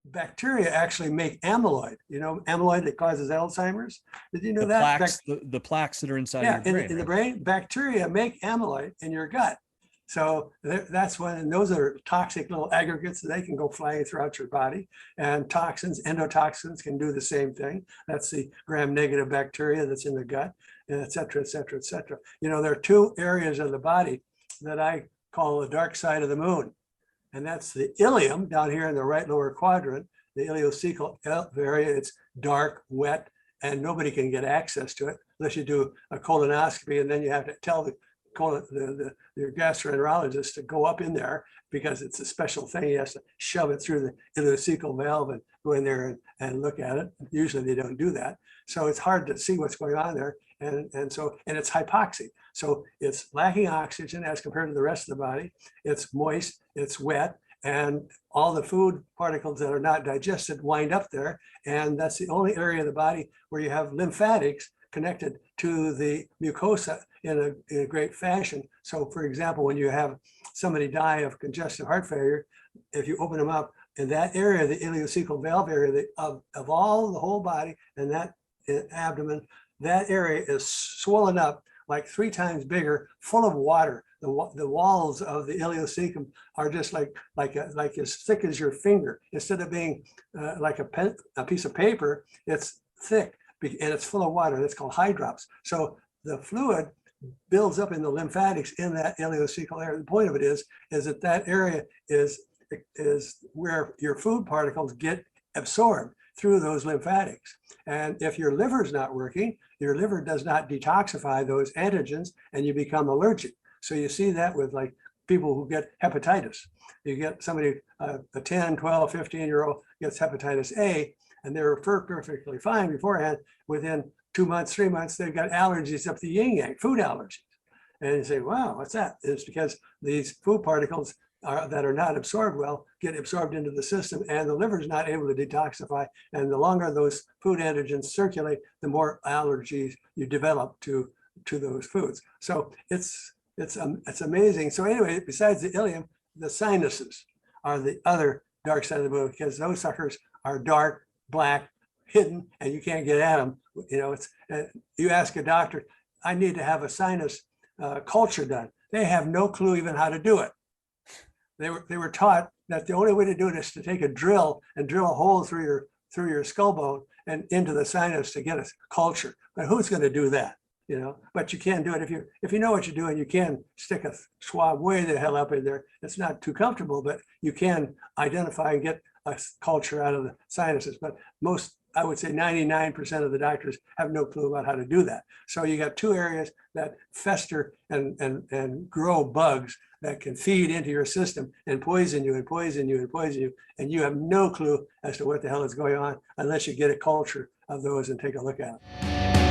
bacteria actually make amyloid. You know, amyloid that causes Alzheimer's. Did you know The that? plaques, the plaques that are inside of Yeah, your brain, in the right? brain, bacteria make amyloid in your gut. So that's when, and those are toxic little aggregates. They can go flying throughout your body, and toxins, endotoxins can do the same thing. That's the gram-negative bacteria that's in the gut, and et cetera, et cetera, et cetera. You know, there are two areas of the body that I call the dark side of the moon. And that's the ileum down here in the right lower quadrant, the ileocecal area. It's dark, wet, and nobody can get access to it unless you do a colonoscopy, and then you have to tell your gastroenterologist to go up in there because it's a special thing. He has to shove it through the ileocecal valve and go in there and look at it. Usually they don't do that. So it's hard to see what's going on there. And it's hypoxic. So it's lacking oxygen as compared to the rest of the body. It's moist, it's wet, and all the food particles that are not digested wind up there. And that's the only area of the body where you have lymphatics connected to the mucosa in a great fashion. So for example, when you have somebody die of congestive heart failure, if you open them up in that area, the ileocecal valve area of all the whole body and that abdomen, that area is swollen up like 3 times bigger, full of water. The walls of the ileocecum are just like as thick as your finger. Instead of being like a piece of paper, it's thick and it's full of water. That's called hydrops. So the fluid builds up in the lymphatics in that ileocecal area. The point of it is that area is where your food particles get absorbed through those lymphatics. And if your liver is not working, your liver does not detoxify those antigens and you become allergic. So you see that with like people who get hepatitis. You get somebody, a 10, 12, 15-year-old gets hepatitis A, and they're perfectly fine beforehand. Within 2 months, 3 months, they've got allergies up the yin yang, food allergies. And you say, wow, what's that? It's because these food particles that are not absorbed well get absorbed into the system, and the liver is not able to detoxify. And the longer those food antigens circulate, the more allergies you develop to those foods. So it's amazing. So anyway, besides the ileum, the sinuses are the other dark side of the moon, because those suckers are dark, black, hidden, and you can't get at them. You know, it's you ask a doctor, I need to have a sinus culture done. They have no clue even how to do it. They were taught that the only way to do it is to take a drill and drill a hole through your skull bone and into the sinus to get a culture. But who's going to do that? You know, but you can do it if you know what you're doing. You can stick a swab way the hell up in there. It's not too comfortable, but you can identify and get a culture out of the sinuses. But most, I would say 99% of the doctors have no clue about how to do that. So you got two areas that fester and grow bugs that can feed into your system and poison you and poison you and poison you. And you have no clue as to what the hell is going on unless you get a culture of those and take a look at it.